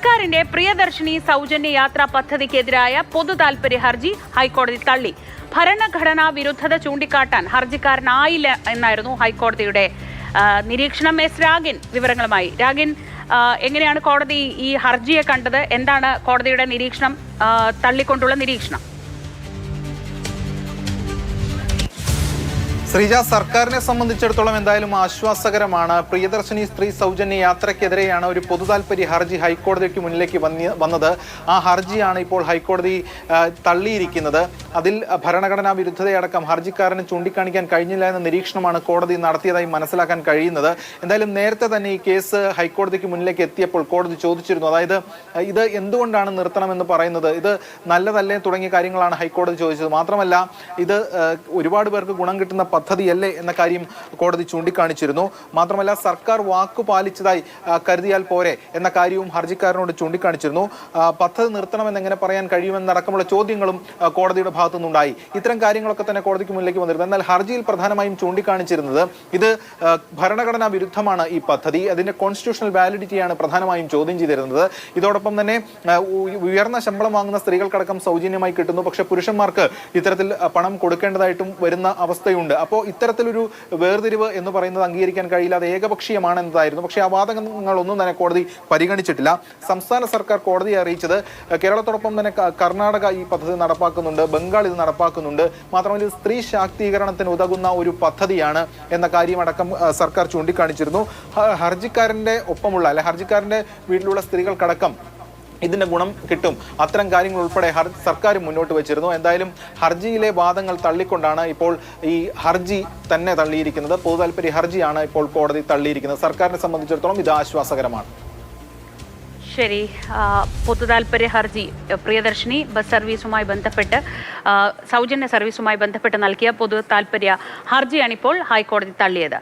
സർക്കാരിന്റെ പ്രിയദർശിനി സൗജന്യ യാത്രാ പദ്ധതിക്കെതിരായ പൊതു താൽപര്യ ഹർജി ഹൈക്കോടതി തള്ളി. ഭരണഘടനാ വിരുദ്ധത ചൂണ്ടിക്കാട്ടാൻ ഹർജിക്കാരനായില്ല എന്നായിരുന്നു ഹൈക്കോടതിയുടെ നിരീക്ഷണം. എസ് രാഗിൻ വിവരങ്ങളുമായി. രാഗിൻ, എങ്ങനെയാണ് കോടതി ഈ ഹർജിയെ കണ്ടത്? എന്താണ് കോടതിയുടെ നിരീക്ഷണം, തള്ളിക്കൊണ്ടുള്ള നിരീക്ഷണം? ശ്രീജ, സർക്കാരിനെ സംബന്ധിച്ചിടത്തോളം എന്തായാലും ആശ്വാസകരമാണ്. പ്രിയദർശിനി സ്ത്രീ സൗജന്യ യാത്രയ്ക്കെതിരെയാണ് ഒരു പൊതു താൽപര്യ ഹർജി ഹൈക്കോടതിക്ക് മുന്നിലേക്ക് വന്നത്. ആ ഹർജിയാണ് ഇപ്പോൾ ഹൈക്കോടതി തള്ളിയിരിക്കുന്നത്. അതിൽ ഭരണഘടനാ വിരുദ്ധതയടക്കം ഹർജിക്കാരന് ചൂണ്ടിക്കാണിക്കാൻ കഴിഞ്ഞില്ല എന്ന നിരീക്ഷണമാണ് കോടതി നടത്തിയതായി മനസ്സിലാക്കാൻ കഴിയുന്നത്. എന്തായാലും നേരത്തെ തന്നെ ഈ കേസ് ഹൈക്കോടതിക്ക് മുന്നിലേക്ക് എത്തിയപ്പോൾ കോടതി ചോദിച്ചിരുന്നു, അതായത് ഇത് എന്തുകൊണ്ടാണ് നിർത്തണമെന്ന് പറയുന്നത്, ഇത് നല്ലതല്ലേ തുടങ്ങിയ കാര്യങ്ങളാണ് ഹൈക്കോടതി ചോദിച്ചത്. മാത്രമല്ല ഇത് ഒരുപാട് പേർക്ക് ഗുണം കിട്ടുന്ന പദ്ധതിയല്ലേ എന്ന കാര്യം കോടതി ചൂണ്ടിക്കാണിച്ചിരുന്നു. മാത്രമല്ല സർക്കാർ വാക്കു പാലിച്ചതായി കരുതിയാൽ പോരെ എന്ന കാര്യവും ഹർജിക്കാരനോട് ചൂണ്ടിക്കാണിച്ചിരുന്നു. പദ്ധതി നിർത്തണമെന്ന് എങ്ങനെ പറയാൻ കഴിയുമെന്നടക്കമുള്ള ചോദ്യങ്ങളും കോടതിയുടെ ഭാഗത്തു നിന്നുണ്ടായി. ഇത്തരം കാര്യങ്ങളൊക്കെ തന്നെ കോടതിക്ക് മുന്നിലേക്ക് വന്നിരുന്നു. എന്നാൽ ഹർജിയിൽ പ്രധാനമായും ചൂണ്ടിക്കാണിച്ചിരുന്നത് ഇത് ഭരണഘടനാ വിരുദ്ധമാണ് ഈ പദ്ധതി, അതിന്റെ കോൺസ്റ്റിറ്റ്യൂഷണൽ വാലിഡിറ്റിയാണ് പ്രധാനമായും ചോദ്യം ചെയ്തിരുന്നത്. ഇതോടൊപ്പം തന്നെ ഉയർന്ന ശമ്പളം വാങ്ങുന്ന സ്ത്രീകൾക്കടക്കം സൗജന്യമായി കിട്ടുന്നു, പക്ഷെ പുരുഷന്മാർക്ക് ഇത്തരത്തിൽ പണം കൊടുക്കേണ്ടതായിട്ടും വരുന്ന അവസ്ഥയുണ്ട്. അപ്പോൾ ഇത്തരത്തിലൊരു വേർതിരിവ് എന്ന് പറയുന്നത് അംഗീകരിക്കാൻ കഴിയില്ല, അത് ഏകപക്ഷീയമാണ് എന്നതായിരുന്നു. പക്ഷേ ആ വാദങ്ങളൊന്നും തന്നെ കോടതി പരിഗണിച്ചിട്ടില്ല. സംസ്ഥാന സർക്കാർ കോടതിയെ അറിയിച്ചത് കേരളത്തോടൊപ്പം തന്നെ കർണാടക ഈ പദ്ധതി നടപ്പാക്കുന്നുണ്ട്, ബംഗാൾ ഇത് നടപ്പാക്കുന്നുണ്ട്, മാത്രമല്ല ഇത് സ്ത്രീ ശാക്തീകരണത്തിന് ഉതകുന്ന ഒരു പദ്ധതിയാണ് എന്ന കാര്യമടക്കം സർക്കാർ ചൂണ്ടിക്കാണിച്ചിരുന്നു. ഹർജിക്കാരന്റെ ഒപ്പമുള്ള അല്ലെ ഹർജിക്കാരന്റെ വീട്ടിലുള്ള സ്ത്രീകൾക്കടക്കം ഇതിന്റെ ഗുണം കിട്ടും, അത്തരം കാര്യങ്ങൾ ഉൾപ്പെടെ സർക്കാർ മുന്നോട്ട് വെച്ചിരുന്നു. എന്തായാലും ഹർജിയിലെ വാദങ്ങൾ തള്ളിക്കൊണ്ടാണ് ഇപ്പോൾ ഈ ഹർജി തന്നെ തള്ളിയിരിക്കുന്നത്. പൊതു താൽപര്യ ഹർജിയാണ് ഇപ്പോൾ കോടതി തള്ളിയിരിക്കുന്നത്. സർക്കാരിനെ സംബന്ധിച്ചിടത്തോളം ഇത് ആശ്വാസകരമാണ്. ശരി, പൊതു താൽപര്യ ഹർജി പ്രിയദർശിനി ബസ് സർവീസുമായി ബന്ധപ്പെട്ട് സൗജന്യ സർവീസുമായി ബന്ധപ്പെട്ട് നൽകിയ പൊതു താൽപര്യ ഹർജിയാണിപ്പോൾ ഹൈക്കോടതി തള്ളിയത്.